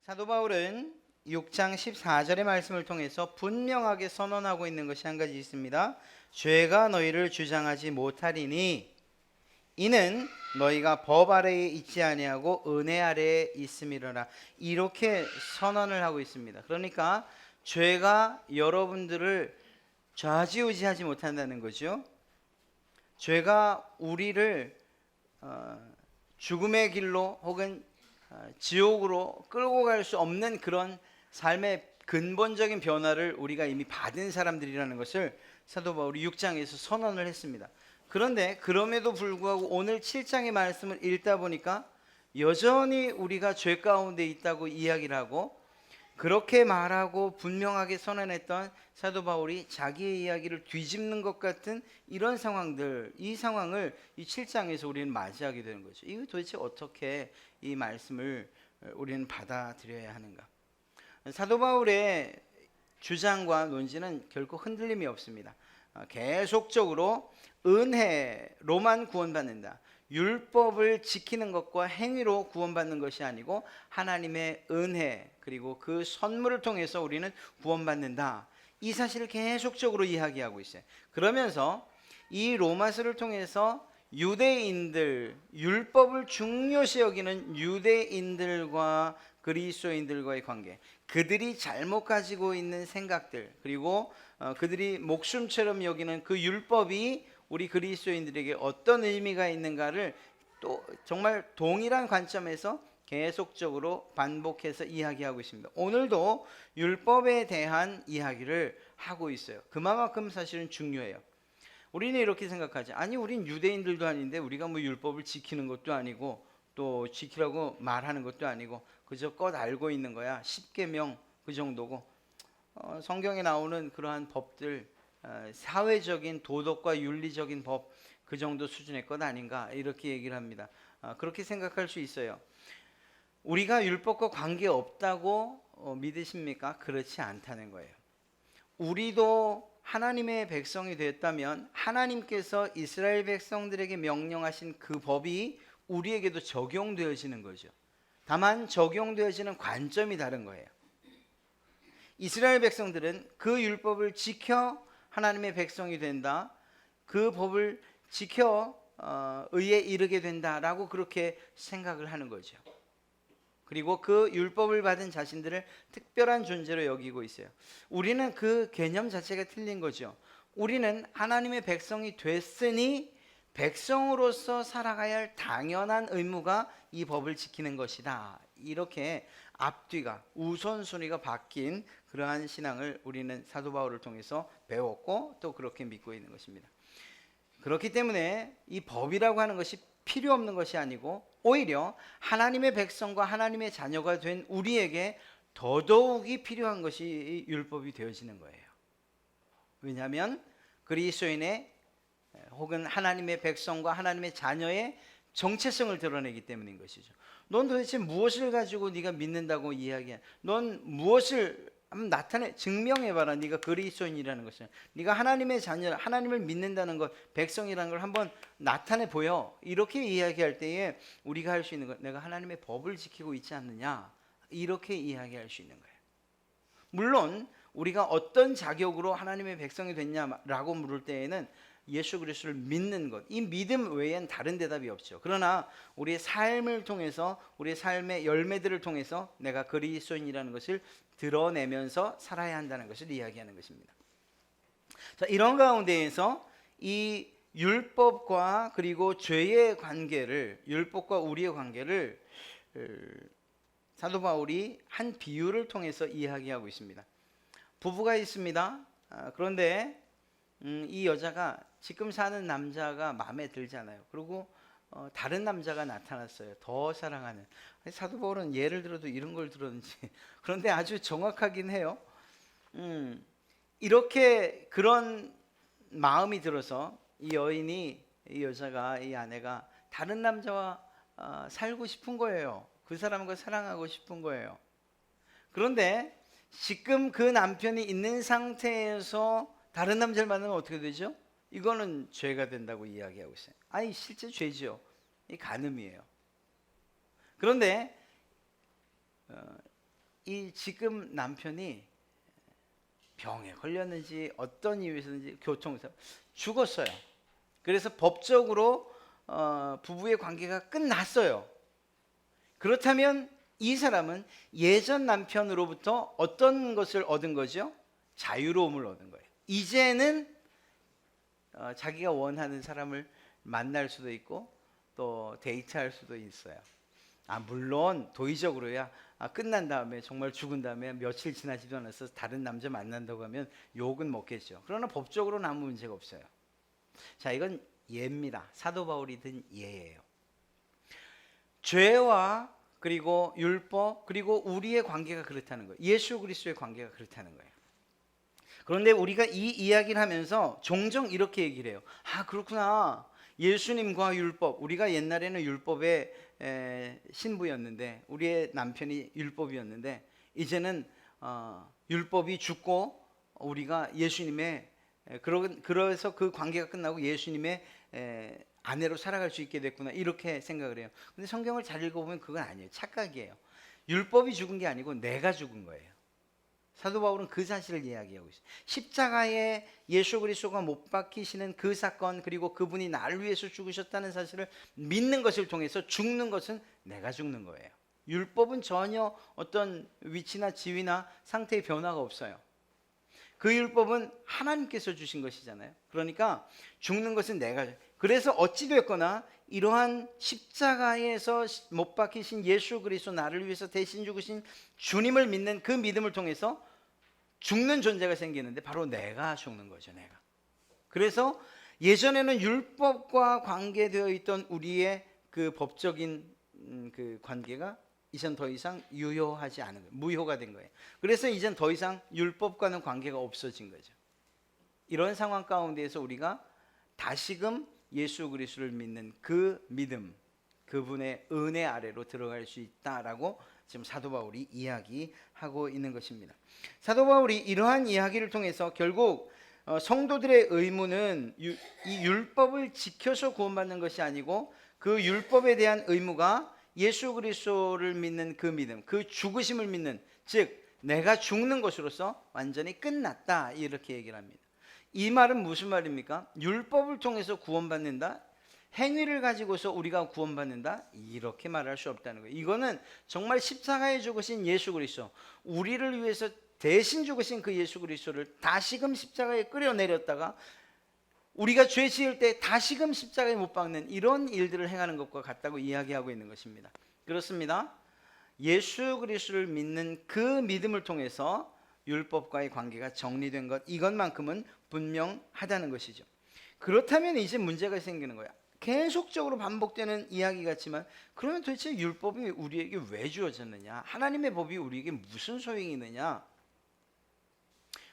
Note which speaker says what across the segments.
Speaker 1: 사도 바울은 6장 14절의 말씀을 통해서 분명하게 선언하고 있는 것이 한 가지 있습니다. 죄가 너희를 주장하지 못하리니 이는 너희가 법 아래에 있지 아니하고 은혜 아래에 있음이로라. 이렇게 선언을 하고 있습니다. 그러니까 죄가 여러분들을 좌지우지하지 못한다는 거죠. 죄가 우리를 죽음의 길로 혹은 지옥으로 끌고 갈 수 없는 그런 삶의 근본적인 변화를 우리가 이미 받은 사람들이라는 것을 사도 바울이 6장에서 선언을 했습니다. 그런데 그럼에도 불구하고 오늘 7장의 말씀을 읽다 보니까 여전히 우리가 죄 가운데 있다고 이야기를 하고, 그렇게 말하고 분명하게 선언했던 사도 바울이 자기의 이야기를 뒤집는 것 같은 이런 상황들, 이 상황을 이 7장에서 우리는 맞이하게 되는 거죠. 이거 도대체 어떻게 이 말씀을 우리는 받아들여야 하는가? 사도 바울의 주장과 논지는 결코 흔들림이 없습니다. 계속적으로 은혜로만 구원받는다, 율법을 지키는 것과 행위로 구원받는 것이 아니고 하나님의 은혜 그리고 그 선물을 통해서 우리는 구원받는다, 이 사실을 계속적으로 이야기하고 있어요. 그러면서 이 로마서를 통해서 유대인들, 율법을 중요시 여기는 유대인들과 그리스도인들과의 관계, 그들이 잘못 가지고 있는 생각들, 그리고 그들이 목숨처럼 여기는 그 율법이 우리 그리스도인들에게 어떤 의미가 있는가를 또 정말 동일한 관점에서 계속적으로 반복해서 이야기하고 있습니다. 오늘도 율법에 대한 이야기를 하고 있어요. 그만큼 사실은 중요해요. 우리는 이렇게 생각하지, 아니 우린 유대인들도 아닌데 우리가 뭐 율법을 지키는 것도 아니고 또 지키라고 말하는 것도 아니고 그저 껏 알고 있는 거야, 십계명 그 정도고, 성경에 나오는 그러한 법들, 사회적인 도덕과 윤리적인 법 그 정도 수준의 것 아닌가, 이렇게 얘기를 합니다. 그렇게 생각할 수 있어요. 우리가 율법과 관계없다고 믿으십니까? 그렇지 않다는 거예요. 우리도 하나님의 백성이 되었다면 하나님께서 이스라엘 백성들에게 명령하신 그 법이 우리에게도 적용되어지는 거죠. 다만 적용되어지는 관점이 다른 거예요. 이스라엘 백성들은 그 율법을 지켜 하나님의 백성이 된다, 그 법을 지켜 의에 이르게 된다라고 그렇게 생각을 하는 거죠. 그리고 그 율법을 받은 자신들을 특별한 존재로 여기고 있어요. 우리는 그 개념 자체가 틀린 거죠. 우리는 하나님의 백성이 됐으니 백성으로서 살아가야 할 당연한 의무가 이 법을 지키는 것이다, 이렇게 앞뒤가 우선순위가 바뀐 그러한 신앙을 우리는 사도 바울을 통해서 배웠고 또 그렇게 믿고 있는 것입니다. 그렇기 때문에 이 법이라고 하는 것이 필요 없는 것이 아니고 오히려 하나님의 백성과 하나님의 자녀가 된 우리에게 더더욱이 필요한 것이 율법이 되어지는 거예요. 왜냐하면 그리스도인의 혹은 하나님의 백성과 하나님의 자녀의 정체성을 드러내기 때문인 것이죠. 넌 도대체 무엇을 가지고 네가 믿는다고 이야기해? 넌 무엇을 한번 나타내 증명해봐라. 네가 그리스도인이라는 것을, 네가 하나님의 자녀, 하나님을 믿는다는 것, 백성이라는 걸 한번 나타내 보여. 이렇게 이야기할 때에 우리가 할 수 있는 것, 내가 하나님의 법을 지키고 있지 않느냐, 이렇게 이야기할 수 있는 거예요. 물론 우리가 어떤 자격으로 하나님의 백성이 됐냐라고 물을 때에는 예수 그리스도를 믿는 것, 이 믿음 외엔 다른 대답이 없죠. 그러나 우리의 삶을 통해서, 우리의 삶의 열매들을 통해서 내가 그리스도인이라는 것을 드러내면서 살아야 한다는 것을 이야기하는 것입니다. 자, 이런 가운데에서 이 율법과 그리고 죄의 관계를, 율법과 우리의 관계를 사도 바울이 한 비유를 통해서 이야기하고 있습니다. 부부가 있습니다. 그런데 이 여자가 지금 사는 남자가 마음에 들잖아요. 그리고 다른 남자가 나타났어요. 더 사랑하는. 사도 바울은 예를 들어도 이런 걸 들었는지 그런데 아주 정확하긴 해요. 이렇게 그런 마음이 들어서 이 여인이, 이 여자가, 이 아내가 다른 남자와 살고 싶은 거예요. 그 사람과 사랑하고 싶은 거예요. 그런데 지금 그 남편이 있는 상태에서 다른 남자를 만나면 어떻게 되죠? 이거는 죄가 된다고 이야기하고 있어요. 아니 실제 죄죠. 이 간음이에요. 그런데 이 지금 남편이 병에 걸렸는지 어떤 이유에서든지 교통사고 죽었어요. 그래서 법적으로 부부의 관계가 끝났어요. 그렇다면 이 사람은 예전 남편으로부터 어떤 것을 얻은 거죠? 자유로움을 얻은 거예요. 이제는 자기가 원하는 사람을 만날 수도 있고 또 데이트할 수도 있어요. 물론 도의적으로야 끝난 다음에 정말 죽은 다음에 며칠 지나지도 않아서 다른 남자 만난다고 하면 욕은 먹겠죠. 그러나 법적으로는 아무 문제가 없어요. 자, 이건 예입니다. 사도 바울이 든 예예요. 죄와 그리고 율법 그리고 우리의 관계가 그렇다는 거예요. 예수 그리스도의 관계가 그렇다는 거예요. 그런데 우리가 이 이야기를 하면서 종종 이렇게 얘기를 해요. 그렇구나. 예수님과 율법, 우리가 옛날에는 율법의 신부였는데 우리의 남편이 율법이었는데 이제는 율법이 죽고 우리가 예수님의 그래서 그 관계가 끝나고 예수님의 아내로 살아갈 수 있게 됐구나, 이렇게 생각을 해요. 근데 성경을 잘 읽어보면 그건 아니에요. 착각이에요. 율법이 죽은 게 아니고 내가 죽은 거예요. 사도 바울은 그 사실을 이야기하고 있어요. 십자가에 예수 그리스도가 못 박히시는 그 사건, 그리고 그분이 나를 위해서 죽으셨다는 사실을 믿는 것을 통해서 죽는 것은 내가 죽는 거예요. 율법은 전혀 어떤 위치나 지위나 상태의 변화가 없어요. 그 율법은 하나님께서 주신 것이잖아요. 그러니까 죽는 것은 내가. 그래서 어찌됐거나 이러한 십자가에서 못 박히신 예수 그리스도, 나를 위해서 대신 죽으신 주님을 믿는 그 믿음을 통해서 죽는 존재가 생기는데 바로 내가 죽는 거죠. 내가. 그래서 예전에는 율법과 관계되어 있던 우리의 그 법적인 그 관계가 이젠 더 이상 유효하지 않은 거예요. 무효가 된 거예요. 그래서 이젠 더 이상 율법과는 관계가 없어진 거죠. 이런 상황 가운데에서 우리가 다시금 예수 그리스도를 믿는 그 믿음, 그분의 은혜 아래로 들어갈 수 있다라고 지금 사도 바울이 이야기하고 있는 것입니다. 사도 바울이 이러한 이야기를 통해서 결국 성도들의 의무는 이 율법을 지켜서 구원받는 것이 아니고 그 율법에 대한 의무가 예수 그리스도를 믿는 그 믿음, 그 죽으심을 믿는, 즉 내가 죽는 것으로서 완전히 끝났다, 이렇게 얘기를 합니다. 이 말은 무슨 말입니까? 율법을 통해서 구원받는다, 행위를 가지고서 우리가 구원받는다, 이렇게 말할 수 없다는 거예요. 이거는 정말 십자가에 죽으신 예수 그리스도, 우리를 위해서 대신 죽으신 그 예수 그리스도를 다시금 십자가에 끌어내렸다가 우리가 죄 지을 때 다시금 십자가에 못 박는 이런 일들을 행하는 것과 같다고 이야기하고 있는 것입니다. 그렇습니다. 예수 그리스도를 믿는 그 믿음을 통해서 율법과의 관계가 정리된 것, 이것만큼은 분명하다는 것이죠. 그렇다면 이제 문제가 생기는 거야. 계속적으로 반복되는 이야기 같지만 그러면 도대체 율법이 우리에게 왜 주어졌느냐? 하나님의 법이 우리에게 무슨 소용이 있느냐?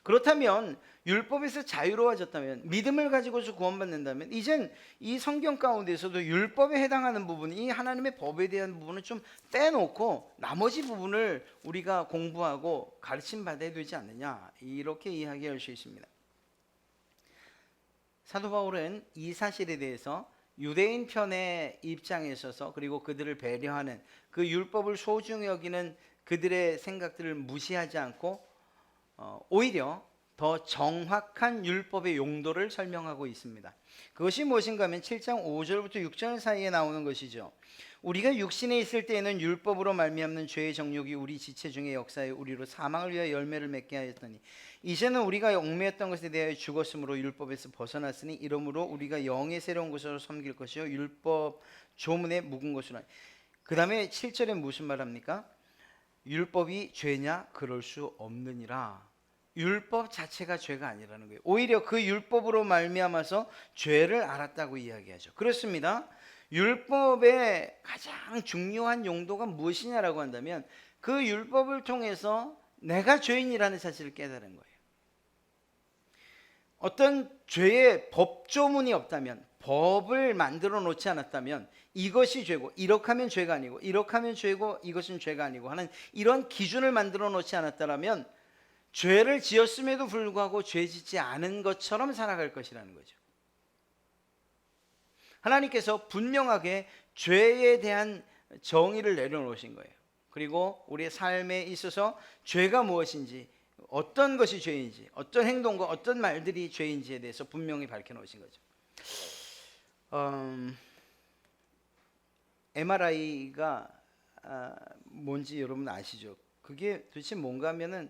Speaker 1: 그렇다면 율법에서 자유로워졌다면, 믿음을 가지고서 구원받는다면 이젠 이 성경 가운데서도 율법에 해당하는 부분, 이 하나님의 법에 대한 부분을 좀 떼놓고 나머지 부분을 우리가 공부하고 가르침 받아야 되지 않느냐, 이렇게 이야기할 수 있습니다. 사도 바울은 이 사실에 대해서 유대인 편의 입장에 있어서, 그리고 그들을 배려하는, 그 율법을 소중히 여기는 그들의 생각들을 무시하지 않고 오히려 더 정확한 율법의 용도를 설명하고 있습니다. 그것이 무엇인가 하면 7장 5절부터 6절 사이에 나오는 것이죠. 우리가 육신에 있을 때에는 율법으로 말미암는 죄의 정욕이 우리 지체 중에 역사에 우리로 사망을 위하여 열매를 맺게 하였더니 이제는 우리가 얽매였던 것에 대하여 죽었으므로 율법에서 벗어났으니 이러므로 우리가 영의 새로운 것으로 섬길 것이요 율법 조문에 묵은 것으로. 그 다음에 7절에 무슨 말합니까? 율법이 죄냐? 그럴 수 없느니라. 율법 자체가 죄가 아니라는 거예요. 오히려 그 율법으로 말미암아서 죄를 알았다고 이야기하죠. 그렇습니다. 율법의 가장 중요한 용도가 무엇이냐라고 한다면 그 율법을 통해서 내가 죄인이라는 사실을 깨달은 거예요. 어떤 죄의 법조문이 없다면, 법을 만들어 놓지 않았다면 이것이 죄고 이렇게 하면 죄가 아니고 이렇게 하면 죄고 이것은 죄가 아니고 하는 이런 기준을 만들어 놓지 않았다면 죄를 지었음에도 불구하고 죄 짓지 않은 것처럼 살아갈 것이라는 거죠. 하나님께서 분명하게 죄에 대한 정의를 내려놓으신 거예요. 그리고 우리의 삶에 있어서 죄가 무엇인지, 어떤 것이 죄인지, 어떤 행동과 어떤 말들이 죄인지에 대해서 분명히 밝혀놓으신 거죠. MRI가 뭔지 여러분 아시죠? 그게 도대체 뭔가 하면은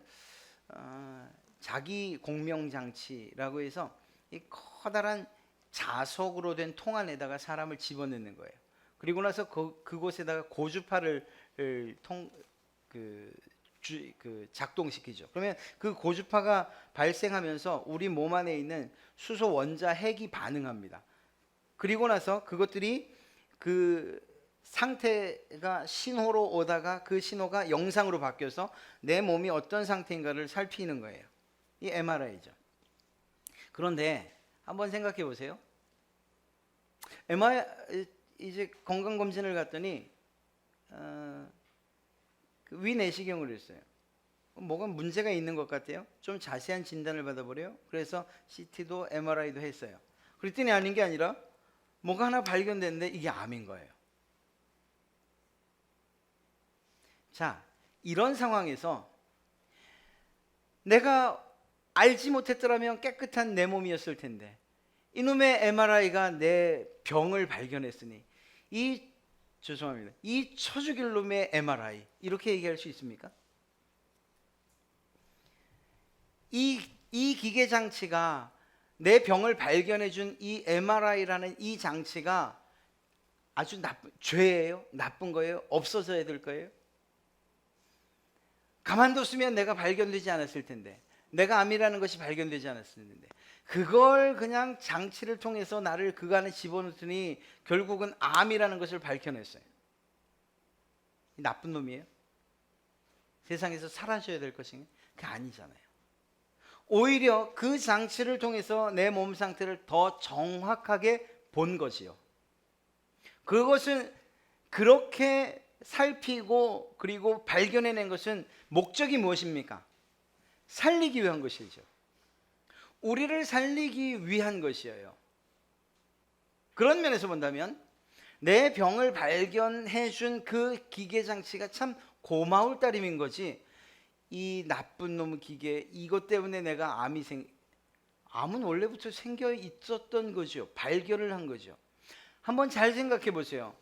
Speaker 1: 자기 공명장치라고 해서 이 커다란 자석으로 된 통 안에다가 사람을 집어넣는 거예요. 그리고 나서 그곳에다가 고주파를 작동시키죠. 그러면 그 고주파가 발생하면서 우리 몸 안에 있는 수소 원자 핵이 반응합니다. 그리고 나서 그것들이 그 상태가 신호로 오다가 그 신호가 영상으로 바뀌어서 내 몸이 어떤 상태인가를 살피는 거예요. 이 MRI죠. 그런데 한번 생각해 보세요. MRI 이제 건강 검진을 갔더니 그 위내시경을 했어요. 뭐가 문제가 있는 것 같아요. 좀 자세한 진단을 받아보래요. 그래서 CT도 MRI도 했어요. 그랬더니 아닌 게 아니라 뭐가 하나 발견됐는데 이게 암인 거예요. 자, 이런 상황에서 내가 알지 못했더라면 깨끗한 내 몸이었을 텐데 이놈의 MRI가 내 병을 발견했으니 이 쳐 죽일 놈의 MRI 이렇게 얘기할 수 있습니까? 이 기계 장치가 내 병을 발견해 준 이 MRI라는 이 장치가 아주 죄예요? 나쁜 거예요? 없어져야 될 거예요? 가만뒀으면 내가 발견되지 않았을 텐데, 내가 암이라는 것이 발견되지 않았을 텐데, 그걸 그냥 장치를 통해서 나를 그간에 집어넣더니 결국은 암이라는 것을 밝혀냈어요. 나쁜 놈이에요? 세상에서 사라져야 될 것인가? 그게 아니잖아요. 오히려 그 장치를 통해서 내 몸 상태를 더 정확하게 본 것이요. 그것은 그렇게 살피고 그리고 발견해낸 것은 목적이 무엇입니까? 살리기 위한 것이죠. 우리를 살리기 위한 것이에요. 그런 면에서 본다면 내 병을 발견해 준 그 기계 장치가 참 고마울 따름인 거지, 이 나쁜 놈의 기계 이것 때문에 내가 암은 원래부터 생겨 있었던 거죠. 발견을 한 거죠. 한번 잘 생각해 보세요.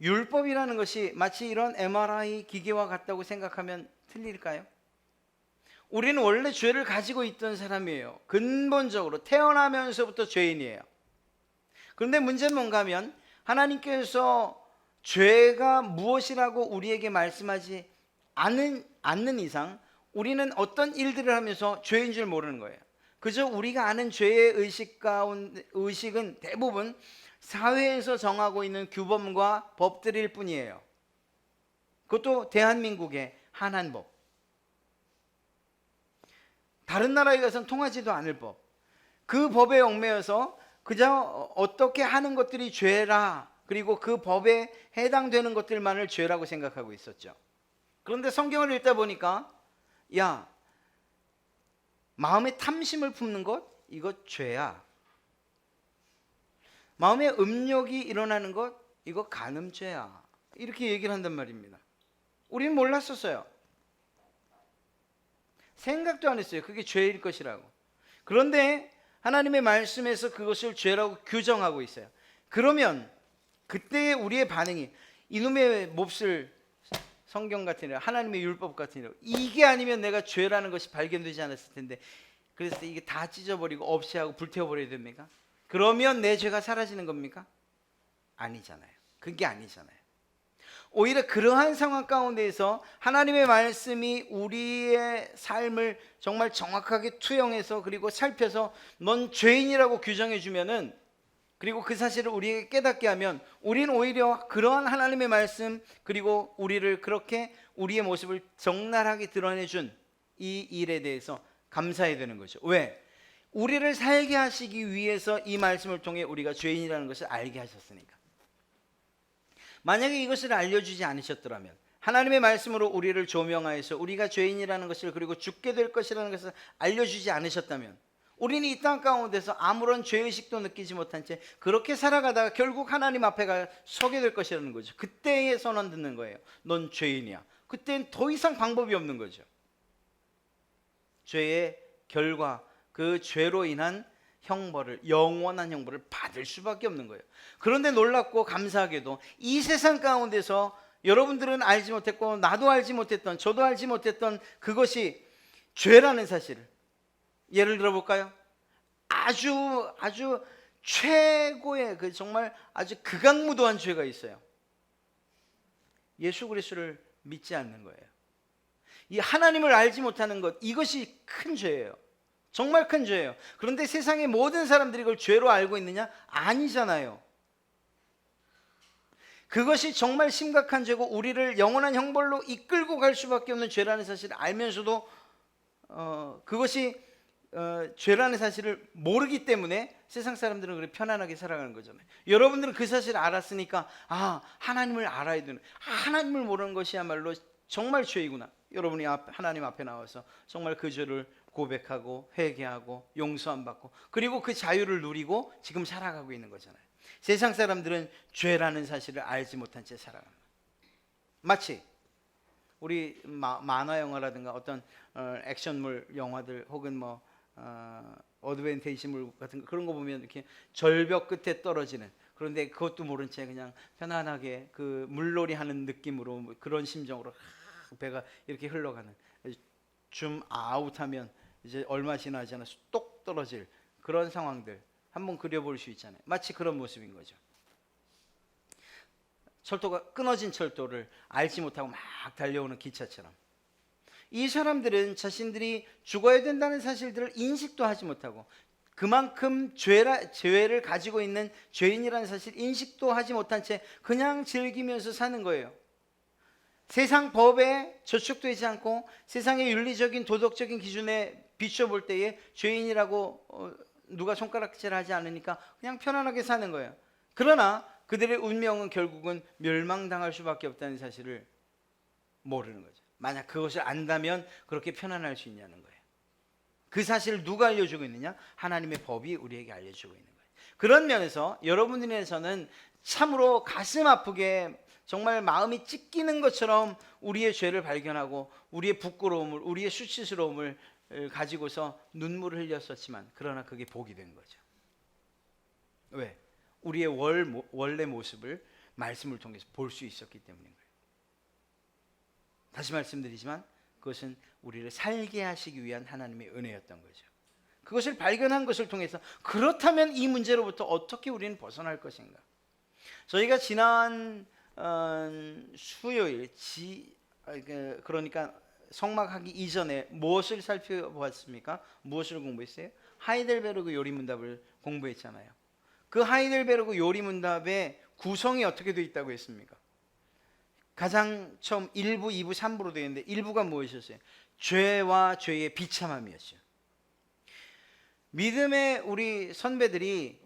Speaker 1: 율법이라는 것이 마치 이런 MRI 기계와 같다고 생각하면 틀릴까요? 우리는 원래 죄를 가지고 있던 사람이에요. 근본적으로 태어나면서부터 죄인이에요. 그런데 문제는 뭔가 하면 하나님께서 죄가 무엇이라고 우리에게 말씀하지 않는 이상 우리는 어떤 일들을 하면서 죄인 줄 모르는 거예요. 그저 우리가 아는 죄의 의식은 대부분 사회에서 정하고 있는 규범과 법들일 뿐이에요. 그것도 대한민국의 한한법. 다른 나라에 가서는 통하지도 않을 법. 그 법에 얽매여서 그저 어떻게 하는 것들이 죄라, 그리고 그 법에 해당되는 것들만을 죄라고 생각하고 있었죠. 그런데 성경을 읽다 보니까 야, 마음에 탐심을 품는 것, 이거 죄야. 마음에 음욕이 일어나는 것, 이거 간음죄야. 이렇게 얘기를 한단 말입니다. 우리는 몰랐었어요. 생각도 안 했어요. 그게 죄일 것이라고. 그런데 하나님의 말씀에서 그것을 죄라고 규정하고 있어요. 그러면 그때 우리의 반응이 이놈의 몹쓸 성경 같은 일, 하나님의 율법 같은 일, 이게 아니면 내가 죄라는 것이 발견되지 않았을 텐데, 그래서 이게 다 찢어버리고 없이 하고 불태워버려야 됩니까? 그러면 내 죄가 사라지는 겁니까? 아니잖아요. 그게 아니잖아요. 오히려 그러한 상황 가운데에서 하나님의 말씀이 우리의 삶을 정말 정확하게 투영해서 그리고 살펴서 넌 죄인이라고 규정해 주면은, 그리고 그 사실을 우리에게 깨닫게 하면 우리는 오히려 그러한 하나님의 말씀 그리고 우리를 그렇게 우리의 모습을 적나라하게 드러내 준 이 일에 대해서 감사해야 되는 거죠. 왜? 우리를 살게 하시기 위해서 이 말씀을 통해 우리가 죄인이라는 것을 알게 하셨으니까. 만약에 이것을 알려주지 않으셨더라면, 하나님의 말씀으로 우리를 조명하여서 우리가 죄인이라는 것을 그리고 죽게 될 것이라는 것을 알려주지 않으셨다면 우리는 이 땅 가운데서 아무런 죄의식도 느끼지 못한 채 그렇게 살아가다가 결국 하나님 앞에 서게 될 것이라는 거죠. 그때의 선언 듣는 거예요. 넌 죄인이야. 그때는 더 이상 방법이 없는 거죠. 죄의 결과, 그 죄로 인한 형벌을, 영원한 형벌을 받을 수밖에 없는 거예요. 그런데 놀랍고 감사하게도 이 세상 가운데서 여러분들은 알지 못했고 나도 알지 못했던, 저도 알지 못했던 그것이 죄라는 사실을 예를 들어볼까요? 아주 최고의 그 정말 아주 극악무도한 죄가 있어요. 예수 그리스도를 믿지 않는 거예요. 이 하나님을 알지 못하는 것, 이것이 큰 죄예요. 정말 큰 죄예요. 그런데 세상의 모든 사람들이 그걸 죄로 알고 있느냐? 아니잖아요. 그것이 정말 심각한 죄고 우리를 영원한 형벌로 이끌고 갈 수밖에 없는 죄라는 사실을 알면서도 그것이 죄라는 사실을 모르기 때문에 세상 사람들은 그렇게 편안하게 살아가는 거잖아요. 여러분들은 그 사실을 알았으니까 하나님을 알아야 되는, 하나님을 모르는 것이야말로 정말 죄이구나. 여러분이 하나님 앞에 나와서 정말 그 죄를 고백하고 회개하고 용서함 받고 그리고 그 자유를 누리고 지금 살아가고 있는 거잖아요. 세상 사람들은 죄라는 사실을 알지 못한 채 살아갑니다. 마치 우리 만화 영화라든가 어떤 액션물 영화들 혹은 뭐 어드벤테이지물 같은 거, 그런 거 보면 이렇게 절벽 끝에 떨어지는, 그런데 그것도 모른 채 그냥 편안하게 그 물놀이 하는 느낌으로 그런 심정으로 배가 이렇게 흘러가는, 줌 아웃하면 이제 얼마 지나지 않아서 똑 떨어질 그런 상황들 한번 그려볼 수 있잖아요. 마치 그런 모습인 거죠. 철도가 끊어진 철도를 알지 못하고 막 달려오는 기차처럼 이 사람들은 자신들이 죽어야 된다는 사실들을 인식도 하지 못하고 그만큼 죄를 가지고 있는 죄인이라는 사실 인식도 하지 못한 채 그냥 즐기면서 사는 거예요. 세상 법에 저촉되지 않고 세상의 윤리적인 도덕적인 기준에 비춰볼 때에 죄인이라고 누가 손가락질하지 않으니까 그냥 편안하게 사는 거예요. 그러나 그들의 운명은 결국은 멸망당할 수밖에 없다는 사실을 모르는 거죠. 만약 그것을 안다면 그렇게 편안할 수 있냐는 거예요. 그 사실을 누가 알려주고 있느냐? 하나님의 법이 우리에게 알려주고 있는 거예요. 그런 면에서 여러분들에서는 참으로 가슴 아프게 정말 마음이 찢기는 것처럼 우리의 죄를 발견하고 우리의 부끄러움을, 우리의 수치스러움을 가지고서 눈물을 흘렸었지만 그러나 그게 복이 된 거죠. 왜? 우리의 원래 모습을 말씀을 통해서 볼 수 있었기 때문인 거예요. 다시 말씀드리지만 그것은 우리를 살게 하시기 위한 하나님의 은혜였던 거죠. 그것을 발견한 것을 통해서 그렇다면 이 문제로부터 어떻게 우리는 벗어날 것인가? 저희가 지난 수요일 그러니까 성막하기 이전에 무엇을 살펴보았습니까? 무엇을 공부했어요? 하이델베르그 요리문답을 공부했잖아요. 그 하이델베르그 요리문답의 구성이 어떻게 되어 있다고 했습니까? 가장 처음 1부, 2부, 3부로 되어 있는데 1부가 무엇이었어요? 죄와 죄의 비참함이었죠. 믿음의 우리 선배들이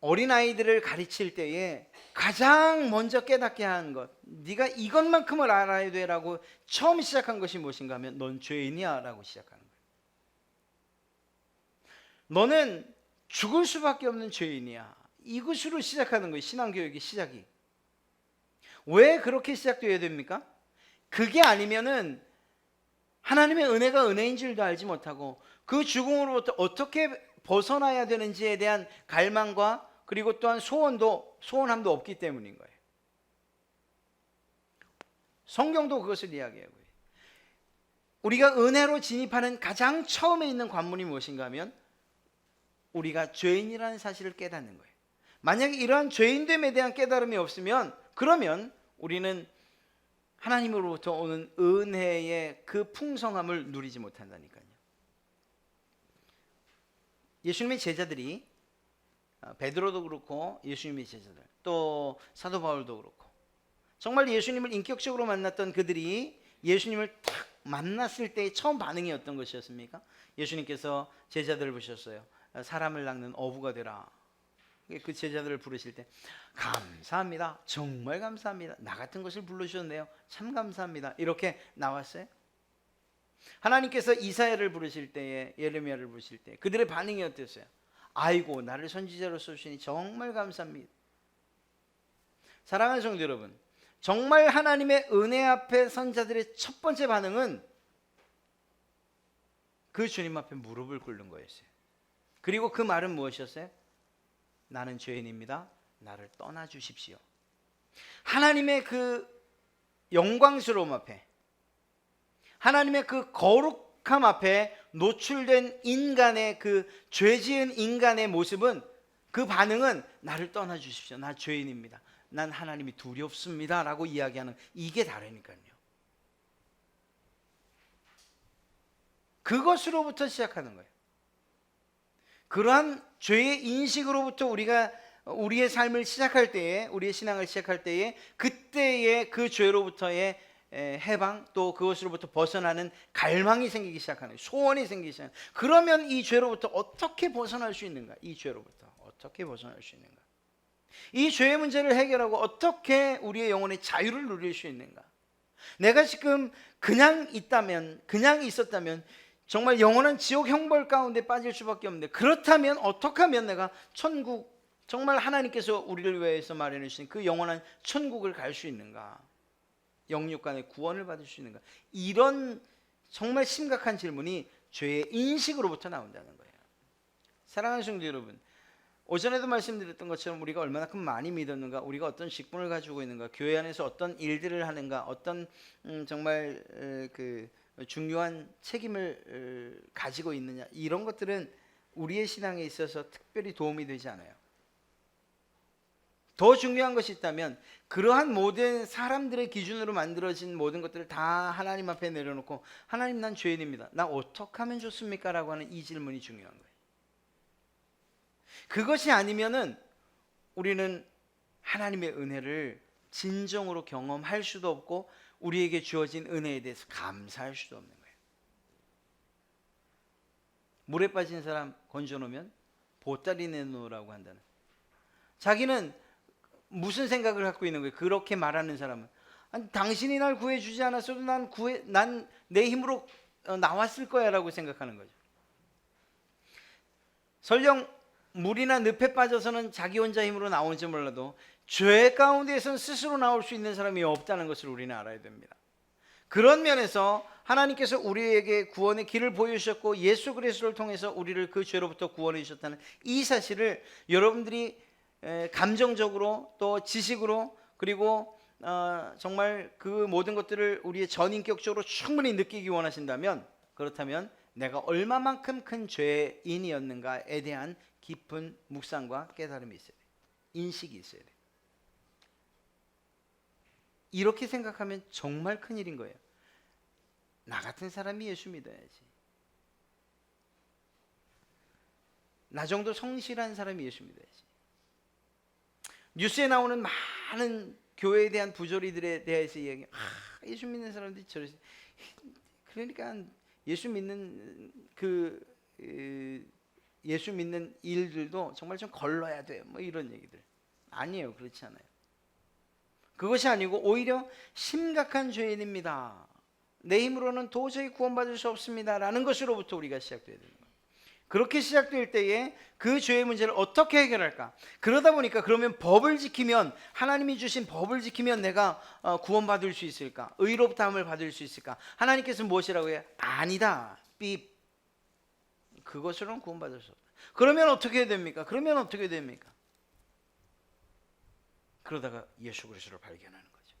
Speaker 1: 어린아이들을 가르칠 때에 가장 먼저 깨닫게 한 것, 네가 이것만큼을 알아야 돼라고 처음 시작한 것이 무엇인가 하면 넌 죄인이야 라고 시작하는 거예요. 너는 죽을 수밖에 없는 죄인이야. 이것으로 시작하는 거예요. 신앙교육의 시작이. 왜 그렇게 시작되어야 됩니까? 그게 아니면은 하나님의 은혜가 은혜인 줄도 알지 못하고 그 죽음으로부터 어떻게 벗어나야 되는지에 대한 갈망과 그리고 또한 소원함도 없기 때문인 거예요. 성경도 그것을 이야기하고요. 우리가 은혜로 진입하는 가장 처음에 있는 관문이 무엇인가 하면 우리가 죄인이라는 사실을 깨닫는 거예요. 만약에 이러한 죄인됨에 대한 깨달음이 없으면 그러면 우리는 하나님으로부터 오는 은혜의 그 풍성함을 누리지 못한다니까요. 예수님의 제자들이 베드로도 그렇고 예수님의 제자들 또 사도 바울도 그렇고 정말 예수님을 인격적으로 만났던 그들이 예수님을 딱 만났을 때의 처음 반응이 어떤 것이었습니까? 예수님께서 제자들을 부르셨어요. 사람을 낚는 어부가 되라. 그 제자들을 부르실 때 감사합니다. 정말 감사합니다. 나 같은 것을 불러주셨네요. 참 감사합니다. 이렇게 나왔어요. 하나님께서 이사야를 부르실 때에, 예레미야를 부르실 때 그들의 반응이 어땠어요? 아이고, 나를 선지자로 쓰시니 정말 감사합니다. 사랑하는 성도 여러분, 정말 하나님의 은혜 앞에 선 자들의 첫 번째 반응은 그 주님 앞에 무릎을 꿇는 거였어요. 그리고 그 말은 무엇이었어요? 나는 죄인입니다. 나를 떠나 주십시오. 하나님의 그 영광스러움 앞에, 하나님의 그 거룩함 앞에 노출된 인간의 그 죄지은 인간의 모습은, 그 반응은 나를 떠나 주십시오. 나 죄인입니다. 난 하나님이 두렵습니다 라고 이야기하는, 이게 다르니까요. 그것으로부터 시작하는 거예요. 그러한 죄의 인식으로부터 우리가 우리의 삶을 시작할 때에, 우리의 신앙을 시작할 때에, 그때의 그 죄로부터의 해방, 또 그것으로부터 벗어나는 갈망이 생기기 시작하는 거예요. 소원이 생기기 시작하는 거예요. 그러면 이 죄로부터 어떻게 벗어날 수 있는가? 이 죄로부터 어떻게 벗어날 수 있는가? 이 죄의 문제를 해결하고 어떻게 우리의 영혼의 자유를 누릴 수 있는가? 내가 지금 그냥 있다면, 그냥 있었다면 정말 영원한 지옥 형벌 가운데 빠질 수밖에 없는데, 그렇다면 어떻게 하면 내가 천국, 정말 하나님께서 우리를 위해서 마련해 주신 그 영원한 천국을 갈 수 있는가? 영육간의 구원을 받을 수 있는가? 이런 정말 심각한 질문이 죄의 인식으로부터 나온다는 거예요. 사랑하는 성도 여러분, 오전에도 말씀드렸던 것처럼 우리가 얼마나큼 많이 믿었는가, 우리가 어떤 직분을 가지고 있는가, 교회 안에서 어떤 일들을 하는가, 어떤 정말 그 중요한 책임을 가지고 있느냐, 이런 것들은 우리의 신앙에 있어서 특별히 도움이 되지 않아요. 더 중요한 것이 있다면, 그러한 모든 사람들의 기준으로 만들어진 모든 것들을 다 하나님 앞에 내려놓고, 하나님, 난 죄인입니다. 나 어떻게 하면 좋습니까? 라고 하는 이 질문이 중요한 거예요. 그것이 아니면은 우리는 하나님의 은혜를 진정으로 경험할 수도 없고, 우리에게 주어진 은혜에 대해서 감사할 수도 없는 거예요. 물에 빠진 사람 건져놓으면 보따리 내놓으라고 한다는, 자기는 무슨 생각을 갖고 있는 거예요? 그렇게 말하는 사람은, 아니, 당신이 날 구해주지 않았어도 난 내 힘으로 나왔을 거야 라고 생각하는 거죠. 설령 물이나 늪에 빠져서는 자기 혼자 힘으로 나오는지 몰라도 죄 가운데에서는 스스로 나올 수 있는 사람이 없다는 것을 우리는 알아야 됩니다. 그런 면에서 하나님께서 우리에게 구원의 길을 보여주셨고, 예수 그리스도를 통해서 우리를 그 죄로부터 구원해 주셨다는 이 사실을 여러분들이 감정적으로, 또 지식으로, 그리고 정말 그 모든 것들을 우리의 전인격적으로 충분히 느끼기 원하신다면, 그렇다면 내가 얼마만큼 큰 죄인이었는가에 대한 깊은 묵상과 깨달음이 있어야 돼요. 인식이 있어야 돼요. 이렇게 생각하면 정말 큰일인 거예요. 나 같은 사람이 예수 믿어야지. 나 정도 성실한 사람이 예수 믿어야지. 뉴스에 나오는 많은 교회에 대한 부조리들에 대해서 이야기, 예수 믿는 사람들이 저러지. 그러니까 예수 믿는 예수 믿는 일들도 정말 좀 걸러야 돼요. 뭐 이런 얘기들. 아니에요. 그렇지 않아요. 그것이 아니고 오히려 심각한 죄인입니다. 내 힘으로는 도저히 구원받을 수 없습니다 라는 것으로부터 우리가 시작돼야 되는 거예요. 그렇게 시작될 때에 그 죄의 문제를 어떻게 해결할까? 그러다 보니까, 그러면 법을 지키면, 하나님이 주신 법을 지키면 내가 구원받을 수 있을까? 의롭다함을 받을 수 있을까? 하나님께서 무엇이라고 해요? 아니다. 삐. 그것으로는 구원받을 수 없다. 그러면 어떻게 됩니까? 그러다가 예수 그리스도를 발견하는 거죠.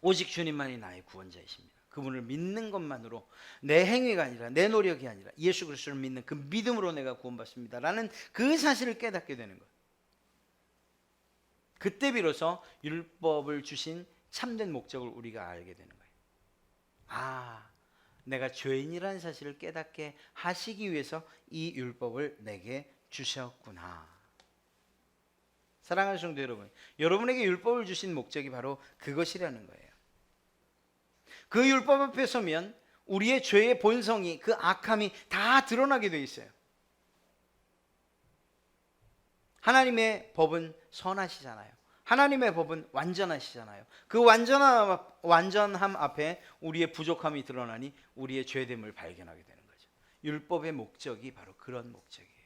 Speaker 1: 오직 주님만이 나의 구원자이십니다. 그분을 믿는 것만으로, 내 행위가 아니라, 내 노력이 아니라 예수 그리스도를 믿는 그 믿음으로 내가 구원받습니다 라는 그 사실을 깨닫게 되는 거예요. 그때 비로소 율법을 주신 참된 목적을 우리가 알게 되는 거예요. 내가 죄인이라는 사실을 깨닫게 하시기 위해서 이 율법을 내게 주셨구나. 사랑하는 성도 여러분, 여러분에게 율법을 주신 목적이 바로 그것이라는 거예요. 그 율법 앞에 서면 우리의 죄의 본성이, 그 악함이 다 드러나게 돼 있어요. 하나님의 법은 선하시잖아요. 하나님의 법은 완전하시잖아요. 그 완전함 앞에 우리의 부족함이 드러나니 우리의 죄됨을 발견하게 되는 거죠. 율법의 목적이 바로 그런 목적이에요.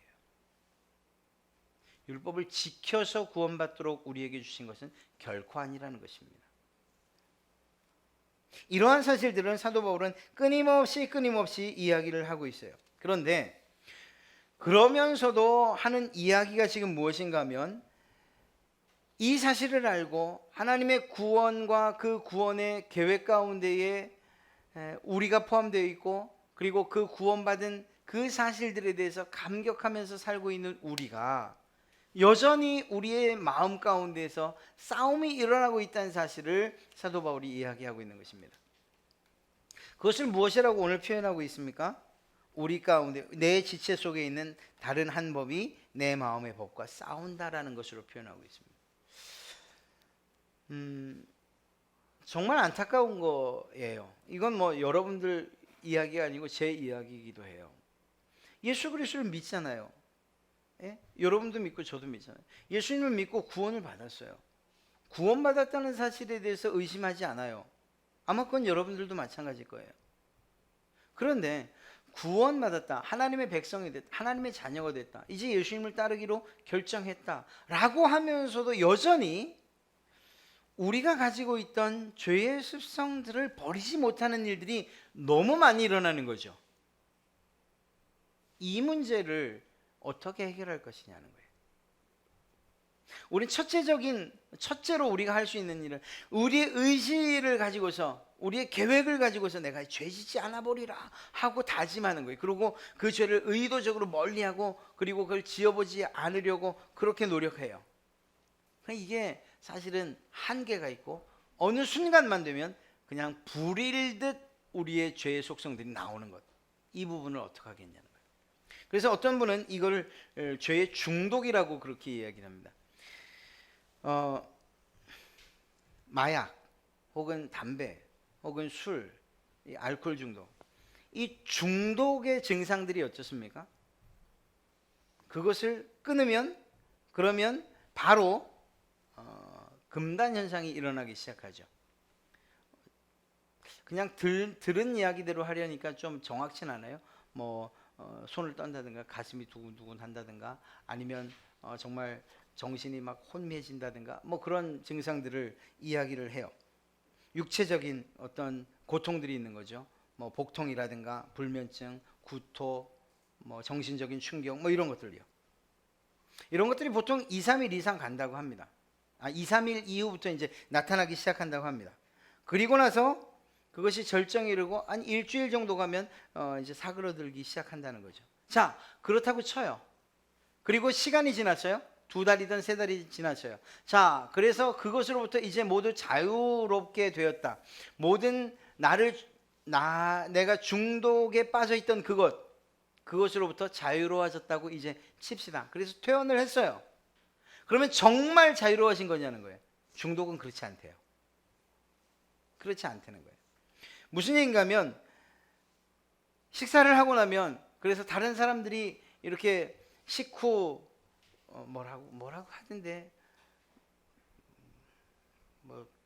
Speaker 1: 율법을 지켜서 구원받도록 우리에게 주신 것은 결코 아니라는 것입니다. 이러한 사실들은 사도 바울은 끊임없이 이야기를 하고 있어요. 그런데 그러면서도 하는 이야기가 지금 무엇인가 하면 이 사실을 알고 하나님의 구원과 그 구원의 계획 가운데에 우리가 포함되어 있고, 그리고 그 구원받은 그 사실들에 대해서 감격하면서 살고 있는 우리가 여전히 우리의 마음 가운데에서 싸움이 일어나고 있다는 사실을 사도 바울이 이야기하고 있는 것입니다. 그것을 무엇이라고 오늘 표현하고 있습니까? 우리 가운데 내 지체 속에 있는 다른 한 법이 내 마음의 법과 싸운다라는 것으로 표현하고 있습니다. 정말 안타까운 거예요. 이건 뭐 여러분들 이야기가 아니고 제 이야기이기도 해요. 예수 그리스도를 믿잖아요. 예? 여러분도 믿고 저도 믿잖아요. 예수님을 믿고 구원을 받았어요. 구원받았다는 사실에 대해서 의심하지 않아요. 아마 그건 여러분들도 마찬가지일 거예요. 그런데 구원받았다, 하나님의 백성이 됐다, 하나님의 자녀가 됐다, 이제 예수님을 따르기로 결정했다 라고 하면서도 여전히 우리가 가지고 있던 죄의 습성들을 버리지 못하는 일들이 너무 많이 일어나는 거죠. 이 문제를 어떻게 해결할 것이냐는 거예요. 우리 첫째로 우리가 할 수 있는 일은 우리의 의지를 가지고서, 우리의 계획을 가지고서 내가 죄짓지 않아 버리라 하고 다짐하는 거예요. 그리고 그 죄를 의도적으로 멀리하고, 그리고 그걸 지어보지 않으려고 그렇게 노력해요. 이게 사실은 한계가 있고, 어느 순간만 되면 그냥 불일듯 우리의 죄의 속성들이 나오는 것, 이 부분을 어떻게 하겠냐는 거예요. 그래서 어떤 분은 이걸 죄의 중독이라고 그렇게 이야기를 합니다. 마약 혹은 담배 혹은 술, 이 알코올 중독, 이 중독의 증상들이 어떻습니까? 그것을 끊으면, 그러면 바로 금단 현상이 일어나기 시작하죠. 그냥 들은 이야기대로 하려니까 좀 정확치는 않아요. 손을 떤다든가 가슴이 두근두근 한다든가, 아니면 정말 정신이 막 혼미해진다든가, 그런 증상들을 이야기를 해요. 육체적인 어떤 고통들이 있는 거죠. 복통이라든가 불면증, 구토, 정신적인 충격, 이런 것들이요. 이런 것들이 보통 2, 3일 이상 간다고 합니다. 2, 3일 이후부터 이제 나타나기 시작한다고 합니다. 그리고 나서 그것이 절정에 이르고 한 일주일 정도 가면 이제 사그러들기 시작한다는 거죠. 자, 그렇다고 쳐요. 그리고 시간이 지났어요. 2달이든 3달이 지났어요. 자, 그래서 그것으로부터 이제 모두 자유롭게 되었다. 모든 내가 중독에 빠져 있던 그것으로부터 자유로워졌다고 이제 칩시다. 그래서 퇴원을 했어요. 그러면 정말 자유로워진 거냐는 거예요. 중독은 그렇지 않대요. 그렇지 않다는 거예요. 무슨 얘기인가 하면, 식사를 하고 나면, 그래서 다른 사람들이 이렇게 식후 뭐라고 하던데,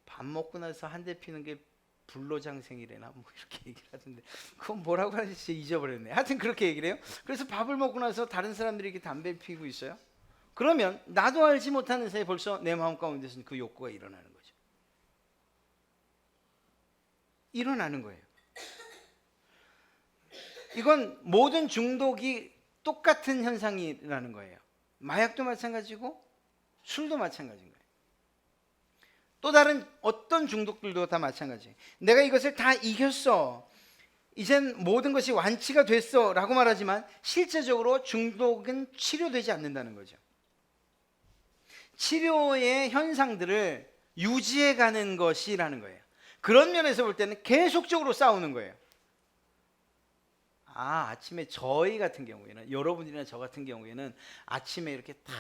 Speaker 1: 밥 먹고 나서 한 대 피는 게 불로장생이래나 이렇게 얘기를 하던데, 그건 뭐라고 하는지 잊어버렸네. 하여튼 그렇게 얘기를 해요. 그래서 밥을 먹고 나서 다른 사람들이 이렇게 담배 피우고 있어요. 그러면 나도 알지 못하는 사이에 벌써 내 마음 가운데서는 그 욕구가 일어나는 거죠. 일어나는 거예요. 이건 모든 중독이 똑같은 현상이라는 거예요. 마약도 마찬가지고 술도 마찬가지인 거예요. 또 다른 어떤 중독들도 다 마찬가지예요. 내가 이것을 다 이겼어, 이젠 모든 것이 완치가 됐어 라고 말하지만 실제적으로 중독은 치료되지 않는다는 거죠. 치료의 현상들을 유지해가는 것이라는 거예요. 그런 면에서 볼 때는 계속적으로 싸우는 거예요. 아침에 저희 같은 경우에는, 여러분들이나 저 같은 경우에는 아침에 이렇게 딱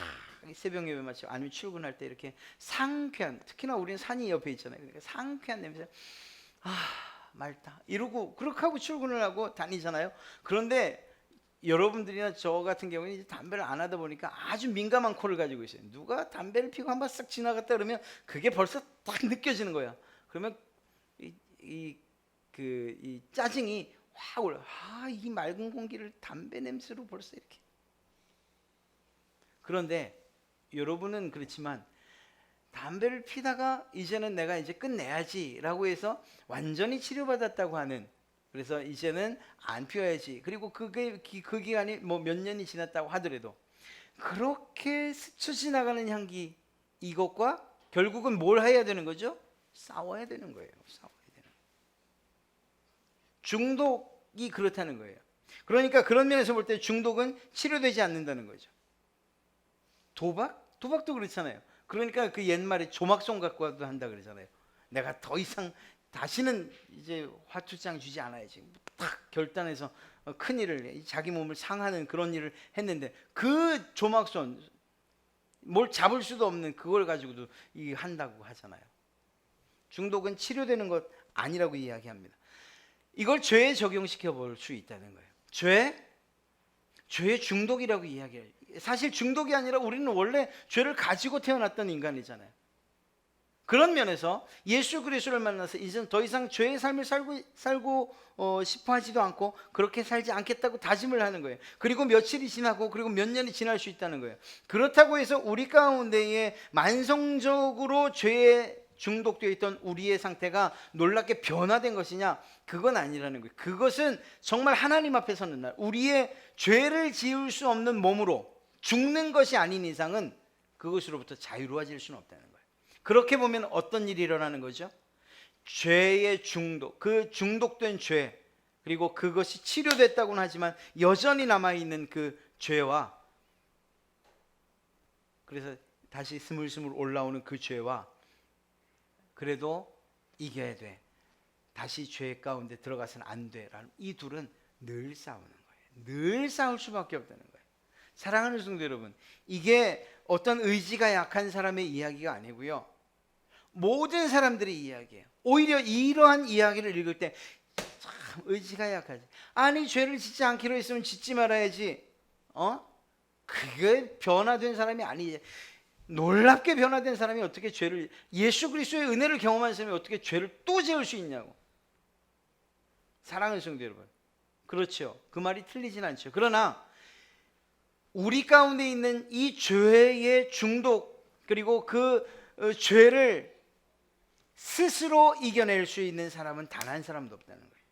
Speaker 1: 새벽 예배 마치고 아니면 출근할 때 이렇게 상쾌한, 특히나 우리는 산이 옆에 있잖아요. 그러니까 상쾌한 냄새, 맑다 이러고 그렇게 하고 출근을 하고 다니잖아요. 그런데 여러분들이나 저 같은 경우는 이제 담배를 안 하다 보니까 아주 민감한 코를 가지고 있어요. 누가 담배를 피고 한 번 싹 지나갔다 그러면 그게 벌써 딱 느껴지는 거야. 그러면 이 짜증이 확 올라. 이 맑은 공기를 담배 냄새로 벌써 이렇게. 그런데 여러분은 그렇지만 담배를 피다가 이제는 내가 이제 끝내야지라고 해서 완전히 치료받았다고 하는, 그래서 이제는 안 피워야지. 그리고 그 기간이 뭐 몇 년이 지났다고 하더라도 그렇게 스쳐 지나가는 향기, 이것과 결국은 뭘 해야 되는 거죠? 싸워야 되는 거예요. 싸워야 되는. 중독이 그렇다는 거예요. 그러니까 그런 면에서 볼 때 중독은 치료되지 않는다는 거죠. 도박도 그렇잖아요. 그러니까 그 옛말에 조막송 갖고도 한다 그러잖아요. 내가 더 이상 다시는 이제 화투장 주지 않아야지. 딱 결단해서 큰 일을, 자기 몸을 상하는 그런 일을 했는데 그 조막손, 뭘 잡을 수도 없는 그걸 가지고도 한다고 하잖아요. 중독은 치료되는 것 아니라고 이야기합니다. 이걸 죄에 적용시켜 볼 수 있다는 거예요. 죄의 중독이라고 이야기해요. 사실 중독이 아니라 우리는 원래 죄를 가지고 태어났던 인간이잖아요. 그런 면에서 예수 그리스도를 만나서 이제는 더 이상 죄의 삶을 살고 싶어 하지도 않고 그렇게 살지 않겠다고 다짐을 하는 거예요. 그리고 며칠이 지나고 그리고 몇 년이 지날 수 있다는 거예요. 그렇다고 해서 우리 가운데에 만성적으로 죄에 중독되어 있던 우리의 상태가 놀랍게 변화된 것이냐? 그건 아니라는 거예요. 그것은 정말 하나님 앞에 서는 날 우리의 죄를 지을 수 없는 몸으로 죽는 것이 아닌 이상은 그것으로부터 자유로워질 수는 없다는 거예요. 그렇게 보면 어떤 일이 일어나는 거죠? 죄의 중독, 그 중독된 죄, 그리고 그것이 치료됐다고는 하지만 여전히 남아있는 그 죄와, 그래서 다시 스물스물 올라오는 그 죄와, 그래도 이겨야 돼, 다시 죄 가운데 들어가서는 안 돼라는 이 둘은 늘 싸우는 거예요. 늘 싸울 수밖에 없다는 거예요. 사랑하는 성도 여러분, 이게 어떤 의지가 약한 사람의 이야기가 아니고요, 모든 사람들의 이야기예요. 오히려 이러한 이야기를 읽을 때 참 의지가 약하지. 아니 죄를 짓지 않기로 했으면 짓지 말아야지. 그게 변화된 사람이 아니지. 놀랍게 변화된 사람이 어떻게 죄를, 예수 그리스도의 은혜를 경험한 사람이 어떻게 죄를 또 지을 수 있냐고. 사랑하는 성도 여러분, 그렇죠. 그 말이 틀리진 않죠. 그러나 우리 가운데 있는 이 죄의 중독, 그리고 그 죄를 스스로 이겨낼 수 있는 사람은 단 한 사람도 없다는 거예요.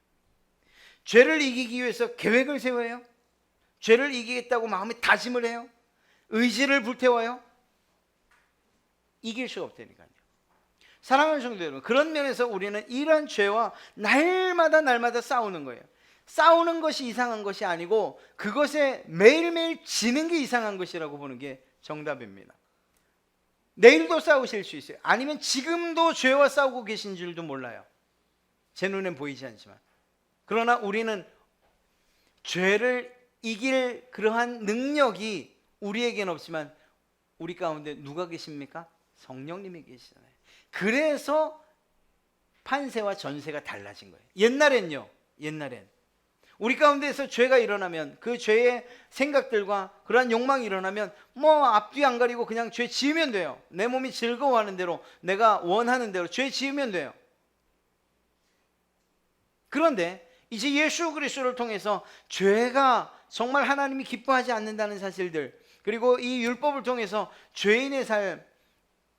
Speaker 1: 죄를 이기기 위해서 계획을 세워요. 죄를 이기겠다고 마음에 다짐을 해요. 의지를 불태워요. 이길 수가 없다니까요. 사랑하는 성도 여러분, 그런 면에서 우리는 이러한 죄와 날마다 싸우는 거예요. 싸우는 것이 이상한 것이 아니고 그것에 매일매일 지는 게 이상한 것이라고 보는 게 정답입니다. 내일도 싸우실 수 있어요. 아니면 지금도 죄와 싸우고 계신 줄도 몰라요. 제 눈엔 보이지 않지만. 그러나 우리는 죄를 이길 그러한 능력이 우리에게는 없지만 우리 가운데 누가 계십니까? 성령님이 계시잖아요. 그래서 판세와 전세가 달라진 거예요. 옛날엔 우리 가운데에서 죄가 일어나면 그 죄의 생각들과 그러한 욕망이 일어나면 뭐 앞뒤 안 가리고 그냥 죄 지으면 돼요. 내 몸이 즐거워하는 대로, 내가 원하는 대로 죄 지으면 돼요. 그런데 이제 예수 그리스도를 통해서 죄가 정말 하나님이 기뻐하지 않는다는 사실들, 그리고 이 율법을 통해서 죄인의 삶,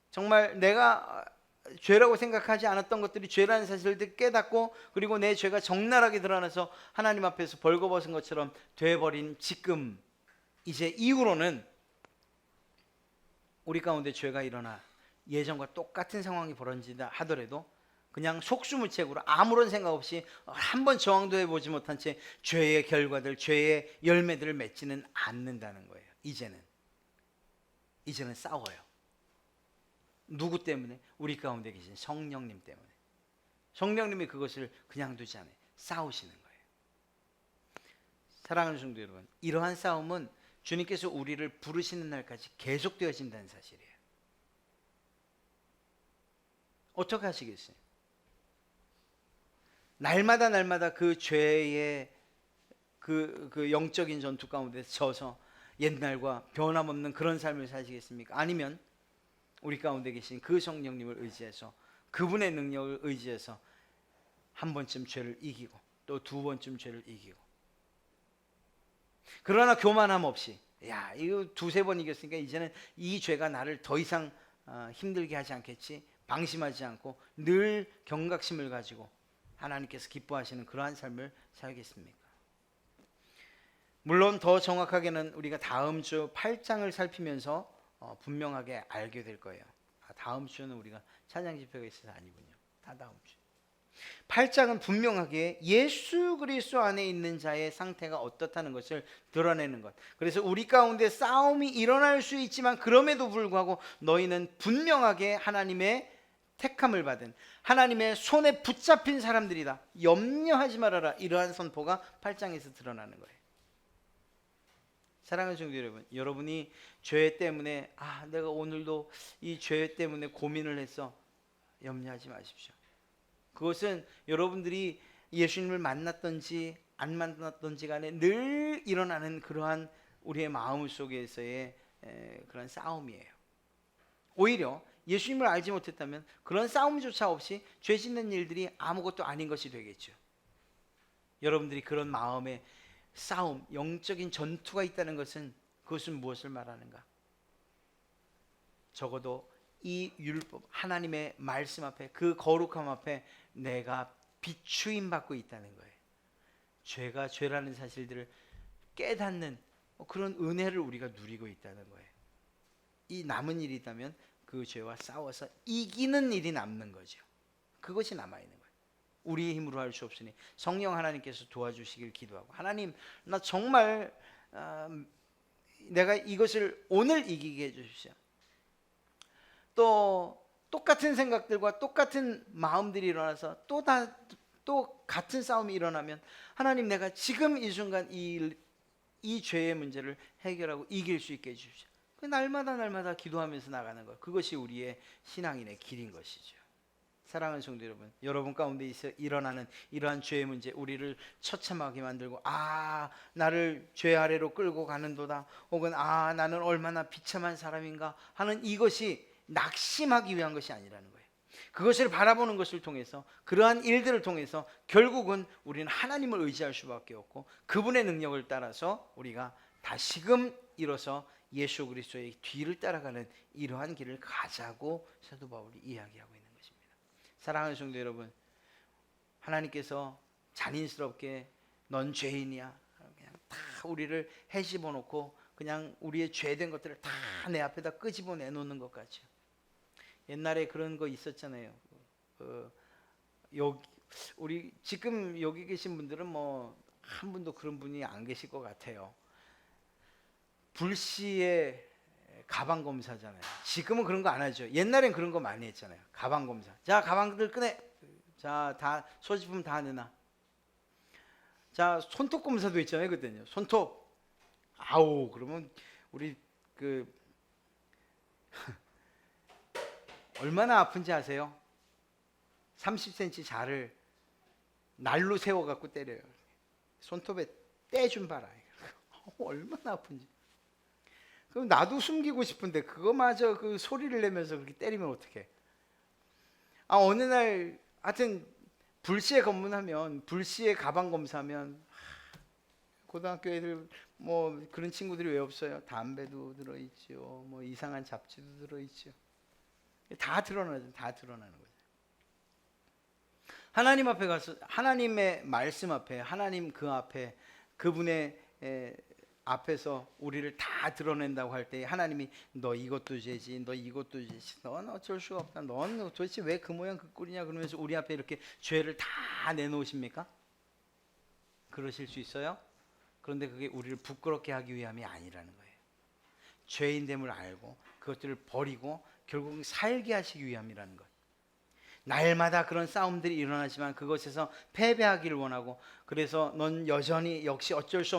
Speaker 1: 정말 내가 죄라고 생각하지 않았던 것들이 죄라는 사실을 깨닫고, 그리고 내 죄가 적나라하게 드러나서 하나님 앞에서 벌거벗은 것처럼 돼버린 지금, 이제 이후로는 우리 가운데 죄가 일어나 예전과 똑같은 상황이 벌어진다 하더라도 그냥 속수무책으로 아무런 생각 없이 한번 저항도 해보지 못한 채 죄의 결과들, 죄의 열매들을 맺지는 않는다는 거예요. 이제는 싸워요. 누구 때문에? 우리 가운데 계신 성령님 때문에. 성령님이 그것을 그냥 두지 않아요. 싸우시는 거예요. 사랑하는 성도 여러분, 이러한 싸움은 주님께서 우리를 부르시는 날까지 계속되어진다는 사실이에요. 어떻게 하시겠어요? 날마다 그 죄의 그 영적인 전투 가운데 져서 옛날과 변함없는 그런 삶을 사시겠습니까? 아니면 우리 가운데 계신 그 성령님을 의지해서 그분의 능력을 의지해서 한 번쯤 죄를 이기고 또 두 번쯤 죄를 이기고, 그러나 교만함 없이 야 이거 두세 번 이겼으니까 이제는 이 죄가 나를 더 이상 힘들게 하지 않겠지, 방심하지 않고 늘 경각심을 가지고 하나님께서 기뻐하시는 그러한 삶을 살겠습니까? 물론 더 정확하게는 우리가 다음 주 8장을 살피면서 분명하게 알게 될 거예요. 다음 주는 우리가 찬양 집회가 있어서 아니군요. 다 다음 주. 8장은 분명하게 예수 그리스도 안에 있는 자의 상태가 어떻다는 것을 드러내는 것. 그래서 우리 가운데 싸움이 일어날 수 있지만 그럼에도 불구하고 너희는 분명하게 하나님의 택함을 받은 하나님의 손에 붙잡힌 사람들이다, 염려하지 말아라, 이러한 선포가 8장에서 드러나는 거예요. 사랑하는 성도 여러분, 여러분이 죄 때문에 내가 오늘도 이 죄 때문에 고민을 했어, 염려하지 마십시오. 그것은 여러분들이 예수님을 만났던지 안 만났던지 간에 늘 일어나는 그러한 우리의 마음 속에서의 그런 싸움이에요. 오히려 예수님을 알지 못했다면 그런 싸움조차 없이 죄 짓는 일들이 아무것도 아닌 것이 되겠죠. 여러분들이 그런 마음의 싸움, 영적인 전투가 있다는 것은 그것은 무엇을 말하는가? 적어도 이 율법, 하나님의 말씀 앞에, 그 거룩함 앞에 내가 비추임 받고 있다는 거예요. 죄가 죄라는 사실들을 깨닫는 그런 은혜를 우리가 누리고 있다는 거예요. 이 남은 일이 있다면 그 죄와 싸워서 이기는 일이 남는 거죠. 그것이 남아있는 거예요. 우리의 힘으로 할 수 없으니 성령 하나님께서 도와주시길 기도하고, 하나님 나 정말 내가 이것을 오늘 이기게 해주십시오. 또 똑같은 생각들과 똑같은 마음들이 일어나서 또 같은 싸움이 일어나면 하나님 내가 지금 이 순간 이 죄의 문제를 해결하고 이길 수 있게 해주십시오. 날마다 기도하면서 나가는 것, 그것이 우리의 신앙인의 길인 것이죠. 사랑하는 성도 여러분, 여러분 가운데 있어 일어나는 이러한 죄의 문제, 우리를 처참하게 만들고 나를 죄 아래로 끌고 가는도다, 혹은 나는 얼마나 비참한 사람인가 하는 이것이 낙심하기 위한 것이 아니라는 거예요. 그것을 바라보는 것을 통해서, 그러한 일들을 통해서 결국은 우리는 하나님을 의지할 수밖에 없고 그분의 능력을 따라서 우리가 다시금 일어서 예수 그리스도의 뒤를 따라가는 이러한 길을 가자고 사도 바울이 이야기하고 있는 것입니다. 사랑하는 성도 여러분, 하나님께서 잔인스럽게 넌 죄인이야 그냥 다 우리를 헤집어 놓고 그냥 우리의 죄된 것들을 다 내 앞에다 끄집어 내놓는 것 같죠. 옛날에 그런 거 있었잖아요. 우리 지금 여기 계신 분들은 뭐 한 분도 그런 분이 안 계실 것 같아요. 불시에 가방 검사잖아요. 지금은 그런 거 안 하죠. 옛날엔 그런 거 많이 했잖아요. 가방 검사. 자, 가방들 꺼내. 자, 다 소지품 다 내놔. 자, 손톱 검사도 있잖아요. 그때는요. 손톱. 그러면 우리 얼마나 아픈지 아세요? 30cm 자를 날로 세워갖고 때려요. 손톱에 때 좀 봐라. 얼마나 아픈지. 그럼 나도 숨기고 싶은데 그거마저 그 소리를 내면서 그렇게 때리면 어떡해. 어느 날 하여튼 불시에 검문하면, 불시에 가방 검사하면 고등학교 애들 뭐 그런 친구들이 왜 없어요? 담배도 들어있죠, 뭐 이상한 잡지도 들어있죠. 다 드러나죠. 다 드러나는 거죠. 하나님 앞에 가서 하나님의 말씀 앞에, 하나님 그 앞에, 그분의 앞에서 우리를 다 드러낸다고 할 때 하나님이 너 이것도 죄지, 너 이것도 죄지, 넌 어쩔 수가 없다, 넌 도대체 왜 그 모양 그 꼴이냐 그러면서 우리 앞에 이렇게 죄를 다 내놓으십니까? 그러실 수 있어요? 그런데 그게 우리를 부끄럽게 하기 위함이 아니라는 거예요. 죄인됨을 알고 그것들을 버리고 결국 살게 하시기 위함이라는 것. 날마다 그런 싸움들이 일어나지만 그것에서 패배하기를 원하고, 그래서 넌 여전히 역시 어쩔 수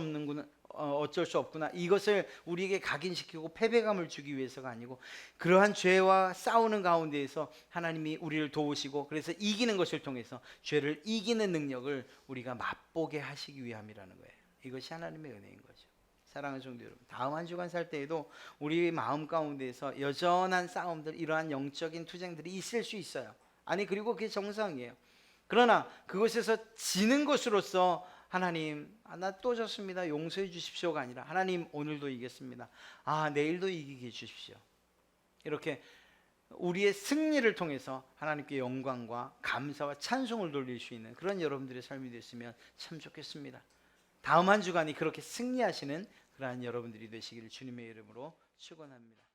Speaker 1: 없구나, 이것을 우리에게 각인시키고 패배감을 주기 위해서가 아니고, 그러한 죄와 싸우는 가운데에서 하나님이 우리를 도우시고 그래서 이기는 것을 통해서 죄를 이기는 능력을 우리가 맛보게 하시기 위함이라는 거예요. 이것이 하나님의 은혜인 거죠. 사랑하는 성도 여러분, 다음 한 주간 살 때에도 우리 마음 가운데에서 여전한 싸움들, 이러한 영적인 투쟁들이 있을 수 있어요. 아니, 그리고 그게 정상이에요. 그러나 그곳에서 지는 것으로서 하나님, 나 또 졌습니다, 용서해 주십시오가 아니라 하나님, 오늘도 이겼습니다, 내일도 이기게 해주십시오. 이렇게 우리의 승리를 통해서 하나님께 영광과 감사와 찬송을 돌릴 수 있는 그런 여러분들의 삶이 됐으면 참 좋겠습니다. 다음 한 주간이 그렇게 승리하시는 그러한 여러분들이 되시기를 주님의 이름으로 축원합니다.